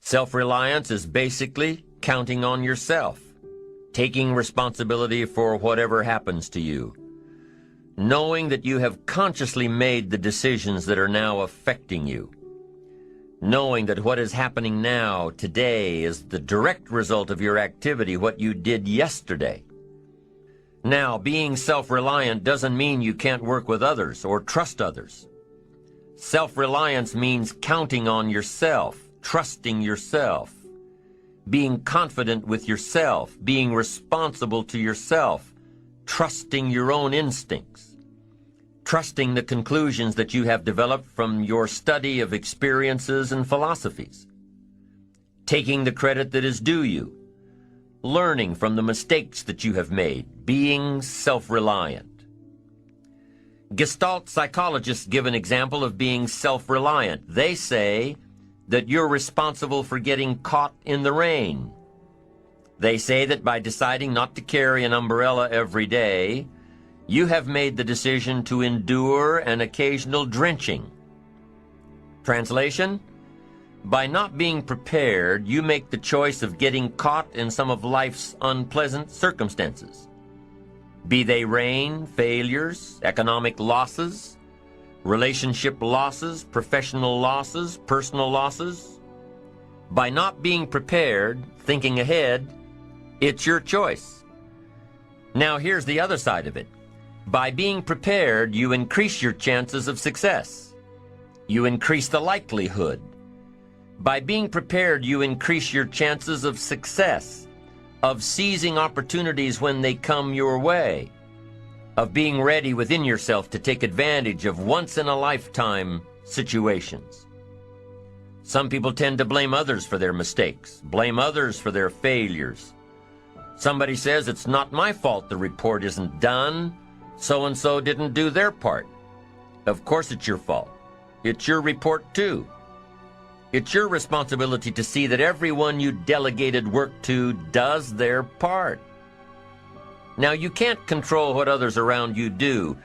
Self-reliance is basically counting on yourself, taking responsibility for whatever happens to you, knowing that you have consciously made the decisions that are now affecting you, knowing that what is happening now, today, is the direct result of your activity, what you did yesterday. Now, being self-reliant doesn't mean you can't work with others or trust others. Self-reliance means counting on yourself, trusting yourself, being confident with yourself, being responsible to yourself, trusting your own instincts, trusting the conclusions that you have developed from your study of experiences and philosophies, taking the credit that is due you, learning from the mistakes that you have made, being self-reliant. Gestalt psychologists give an example of being self-reliant. They say that you're responsible for getting caught in the rain. They say that by deciding not to carry an umbrella every day, you have made the decision to endure an occasional drenching. Translation? By not being prepared, you make the choice of getting caught in some of life's unpleasant circumstances. Be they rain, failures, economic losses, relationship losses, professional losses, personal losses. By not being prepared, thinking ahead, it's your choice. Now here's the other side of it. By being prepared, you increase your chances of success. You increase the likelihood. By being prepared, you increase your chances of success, of seizing opportunities when they come your way, of being ready within yourself to take advantage of once-in-a-lifetime situations. Some people tend to blame others for their mistakes, blame others for their failures. Somebody says, it's not my fault the report isn't done. So-and-so didn't do their part. Of course it's your fault. It's your report too. It's your responsibility to see that everyone you delegated work to does their part. Now, you can't control what others around you do,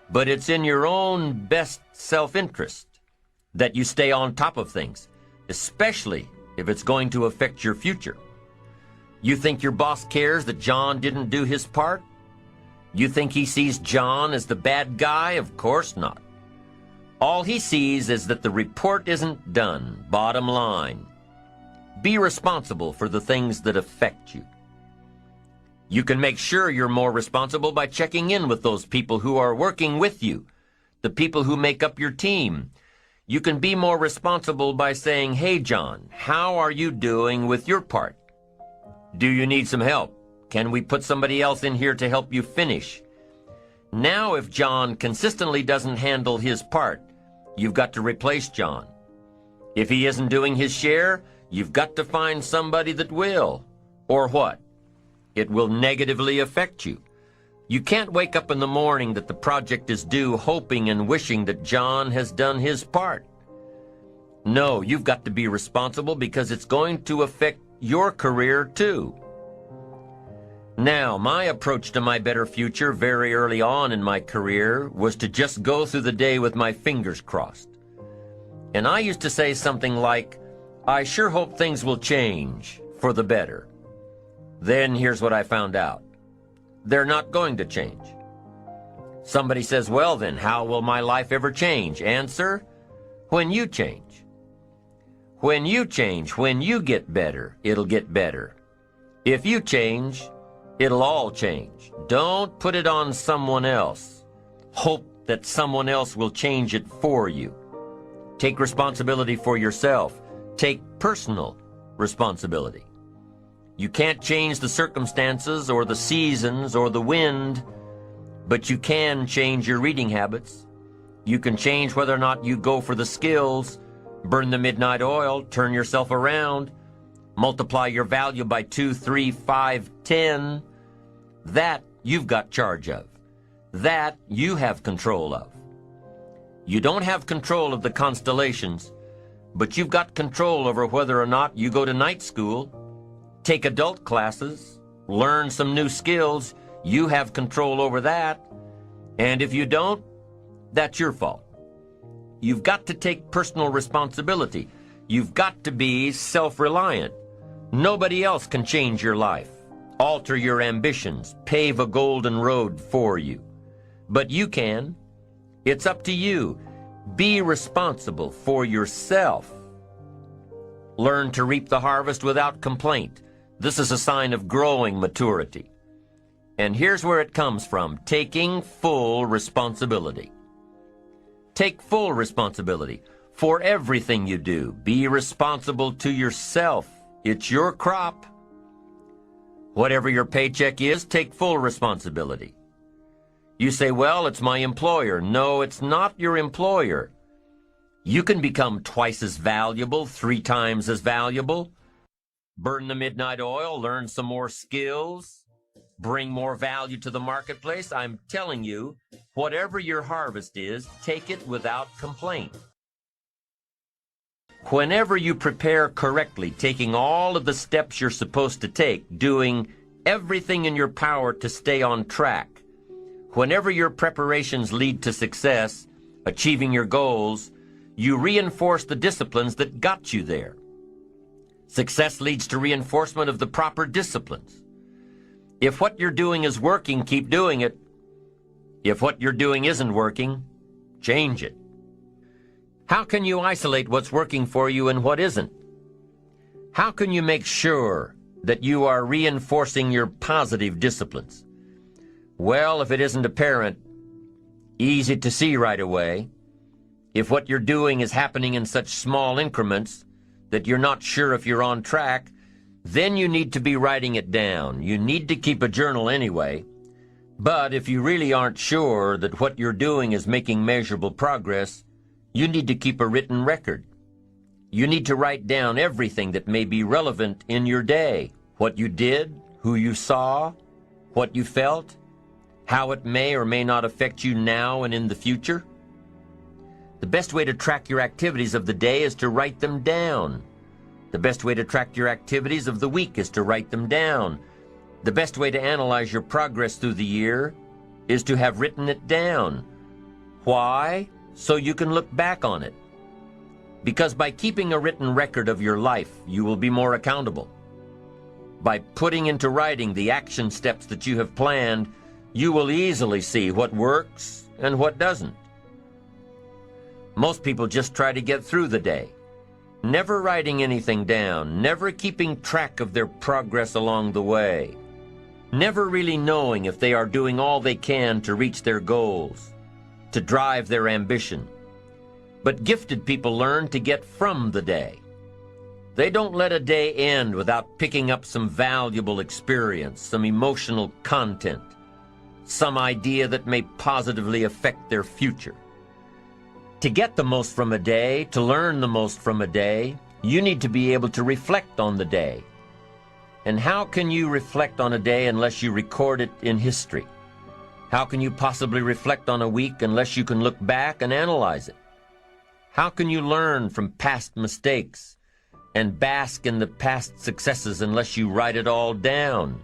but it's in your own best self-interest that you stay on top of things, especially if it's going to affect your future. You think your boss cares that John didn't do his part? You think he sees John as the bad guy? Of course not. All he sees is that the report isn't done, bottom line. Be responsible for the things that affect you. You can make sure you're more responsible by checking in with those people who are working with you, the people who make up your team. You can be more responsible by saying, hey, John, how are you doing with your part? Do you need some help? Can we put somebody else in here to help you finish? Now, if John consistently doesn't handle his part, you've got to replace John. If he isn't doing his share, you've got to find somebody that will. Or what? It will negatively affect you. You can't wake up in the morning that the project is due hoping and wishing that John has done his part. No, you've got to be responsible because it's going to affect your career too. Now, my approach to my better future very early on in my career was to just go through the day with my fingers crossed. And I used to say something like, I sure hope things will change for the better. Then here's what I found out. They're not going to change. Somebody says, well then, how will my life ever change? Answer, when you change. When you change, when you get better, it'll get better. If you change, it'll all change. Don't put it on someone else. Hope that someone else will change it for you. Take responsibility for yourself. Take personal responsibility. You can't change the circumstances or the seasons or the wind, but you can change your reading habits. You can change whether or not you go for the skills, burn the midnight oil, turn yourself around, multiply your value by 2, 3, 5, 10. That you've got charge of. That you have control of. You don't have control of the constellations, but you've got control over whether or not you go to night school, take adult classes, learn some new skills. You have control over that. And if you don't, that's your fault. You've got to take personal responsibility. You've got to be self-reliant. Nobody else can change your life, alter your ambitions, pave a golden road for you. But you can. It's up to you. Be responsible for yourself. Learn to reap the harvest without complaint. This is a sign of growing maturity. And here's where it comes from: taking full responsibility. Take full responsibility for everything you do. Be responsible to yourself. It's your crop. Whatever your paycheck is, take full responsibility. You say, well, it's my employer. No, it's not your employer. You can become twice as valuable, 3 times as valuable. Burn the midnight oil, learn some more skills, bring more value to the marketplace. I'm telling you, whatever your harvest is, take it without complaint. Whenever you prepare correctly, taking all of the steps you're supposed to take, doing everything in your power to stay on track, whenever your preparations lead to success, achieving your goals, you reinforce the disciplines that got you there. Success leads to reinforcement of the proper disciplines. If what you're doing is working, keep doing it. If what you're doing isn't working, change it. How can you isolate what's working for you and what isn't? How can you make sure that you are reinforcing your positive disciplines? Well, if it isn't apparent, easy to see right away, if what you're doing is happening in such small increments that you're not sure if you're on track, then you need to be writing it down. You need to keep a journal anyway. But if you really aren't sure that what you're doing is making measurable progress, you need to keep a written record. You need to write down everything that may be relevant in your day. What you did, who you saw, what you felt, how it may or may not affect you now and in the future. The best way to track your activities of the day is to write them down. The best way to track your activities of the week is to write them down. The best way to analyze your progress through the year is to have written it down. Why? So you can look back on it. Because by keeping a written record of your life, you will be more accountable. By putting into writing the action steps that you have planned, you will easily see what works and what doesn't. Most people just try to get through the day, never writing anything down, never keeping track of their progress along the way, never really knowing if they are doing all they can to reach their goals, to drive their ambition. But gifted people learn to get from the day. They don't let a day end without picking up some valuable experience, some emotional content, some idea that may positively affect their future. To get the most from a day, to learn the most from a day, you need to be able to reflect on the day. And how can you reflect on a day unless you record it in history? How can you possibly reflect on a week unless you can look back and analyze it? How can you learn from past mistakes and bask in the past successes unless you write it all down?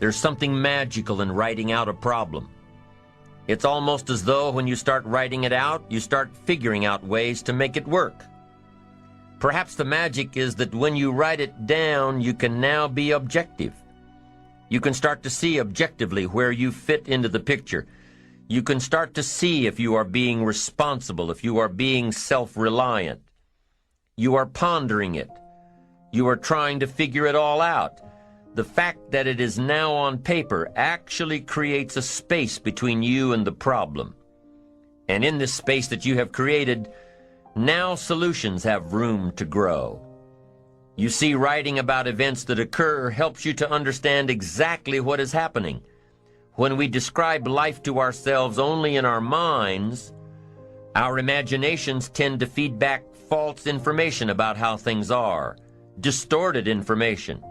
There's something magical in writing out a problem. It's almost as though when you start writing it out, you start figuring out ways to make it work. Perhaps the magic is that when you write it down, you can now be objective. You can start to see objectively where you fit into the picture. You can start to see if you are being responsible, if you are being self-reliant. You are pondering it. You are trying to figure it all out. The fact that it is now on paper actually creates a space between you and the problem. And in this space that you have created, now solutions have room to grow. You see, writing about events that occur helps you to understand exactly what is happening. When we describe life to ourselves only in our minds, our imaginations tend to feed back false information about how things are, distorted information.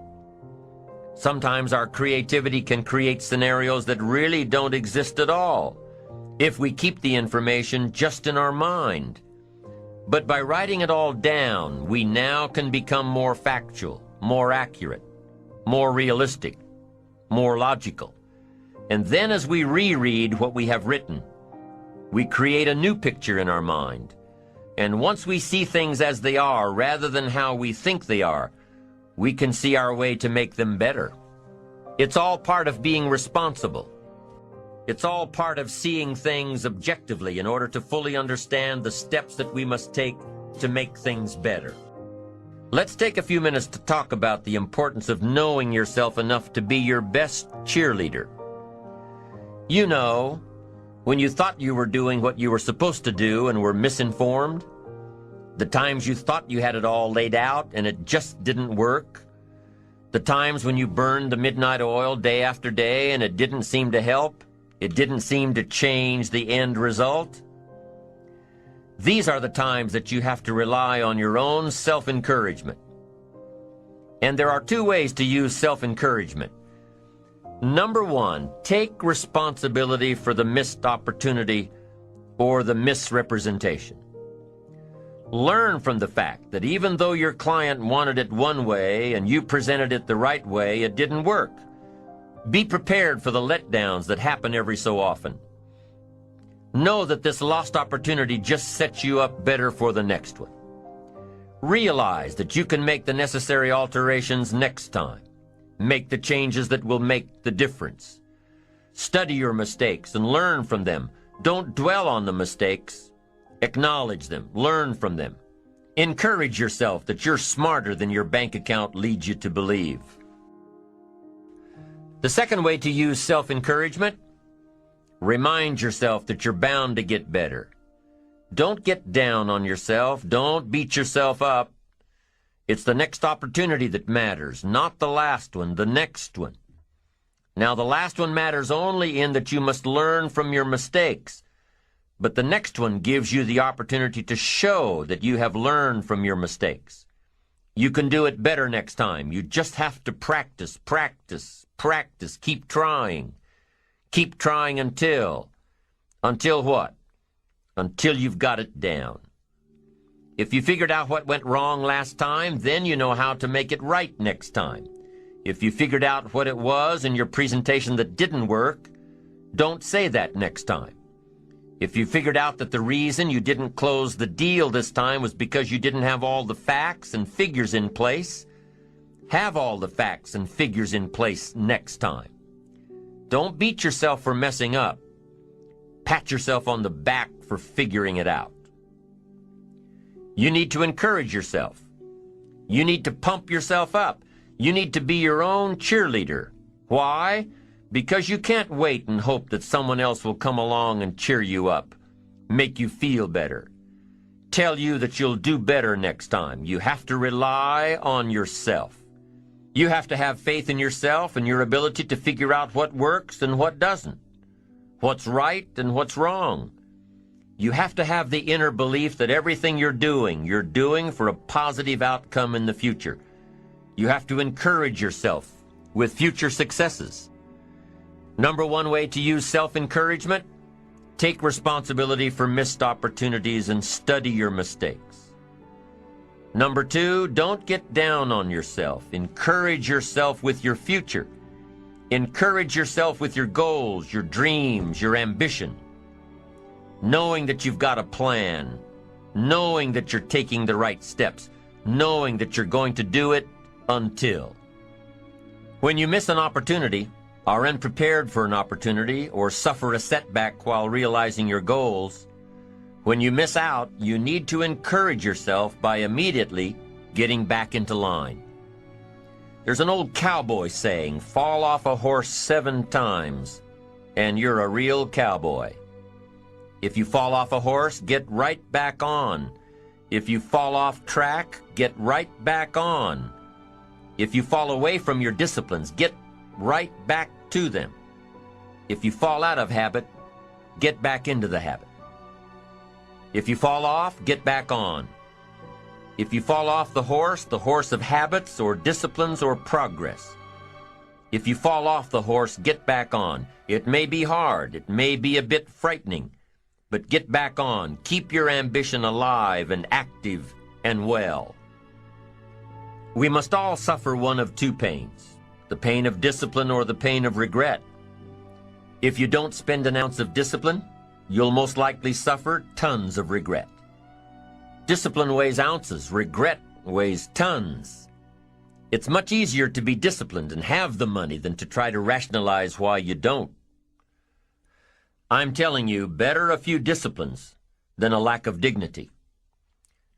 Sometimes our creativity can create scenarios that really don't exist at all, if we keep the information just in our mind. But by writing it all down, we now can become more factual, more accurate, more realistic, more logical. And then as we reread what we have written, we create a new picture in our mind. And once we see things as they are rather than how we think they are, we can see our way to make them better. It's all part of being responsible. It's all part of seeing things objectively in order to fully understand the steps that we must take to make things better. Let's take a few minutes to talk about the importance of knowing yourself enough to be your best cheerleader. You know, when you thought you were doing what you were supposed to do and were misinformed, the times you thought you had it all laid out and it just didn't work, the times when you burned the midnight oil day after day and it didn't seem to help, it didn't seem to change the end result. These are the times that you have to rely on your own self-encouragement. And there are two ways to use self-encouragement. Number one, take responsibility for the missed opportunity or the misrepresentation. Learn from the fact that even though your client wanted it one way and you presented it the right way, it didn't work. Be prepared for the letdowns that happen every so often. Know that this lost opportunity just sets you up better for the next one. Realize that you can make the necessary alterations next time. Make the changes that will make the difference. Study your mistakes and learn from them. Don't dwell on the mistakes. Acknowledge them. Learn from them. Encourage yourself that you're smarter than your bank account leads you to believe. The second way to use self-encouragement: remind yourself that you're bound to get better. Don't get down on yourself. Don't beat yourself up. It's the next opportunity that matters, not the last one, the next one. Now, the last one matters only in that you must learn from your mistakes, but the next one gives you the opportunity to show that you have learned from your mistakes. You can do it better next time. You just have to practice, practice, practice. Keep trying. Keep trying until what? Until you've got it down. If you figured out what went wrong last time, then you know how to make it right next time. If you figured out what it was in your presentation that didn't work, don't say that next time. If you figured out that the reason you didn't close the deal this time was because you didn't have all the facts and figures in place, have all the facts and figures in place next time. Don't beat yourself for messing up. Pat yourself on the back for figuring it out. You need to encourage yourself. You need to pump yourself up. You need to be your own cheerleader. Why? Because you can't wait and hope that someone else will come along and cheer you up, make you feel better, tell you that you'll do better next time. You have to rely on yourself. You have to have faith in yourself and your ability to figure out what works and what doesn't, what's right and what's wrong. You have to have the inner belief that everything you're doing for a positive outcome in the future. You have to encourage yourself with future successes. Number one way to use self-encouragement: take responsibility for missed opportunities and study your mistakes. Number two, don't get down on yourself. Encourage yourself with your future. Encourage yourself with your goals, your dreams, your ambition. Knowing that you've got a plan, knowing that you're taking the right steps, knowing that you're going to do it until. When you miss an opportunity, are unprepared for an opportunity, or suffer a setback while realizing your goals, when you miss out, you need to encourage yourself by immediately getting back into line. There's an old cowboy saying, fall off a horse 7 times, and you're a real cowboy. If you fall off a horse, get right back on. If you fall off track, get right back on. If you fall away from your disciplines, get right back to them. If you fall out of habit, get back into the habit. If you fall off, get back on. If you fall off the horse of habits or disciplines or progress. If you fall off the horse, get back on. It may be hard, it may be a bit frightening, but get back on. Keep your ambition alive and active and well. We must all suffer one of two pains, the pain of discipline or the pain of regret. If you don't spend an ounce of discipline, you'll most likely suffer tons of regret. Discipline weighs ounces. Regret weighs tons. It's much easier to be disciplined and have the money than to try to rationalize why you don't. I'm telling you, better a few disciplines than a lack of dignity.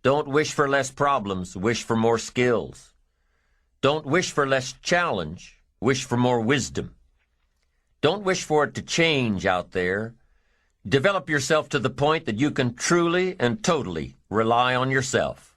Don't wish for less problems, wish for more skills. Don't wish for less challenge, wish for more wisdom. Don't wish for it to change out there. Develop yourself to the point that you can truly and totally rely on yourself.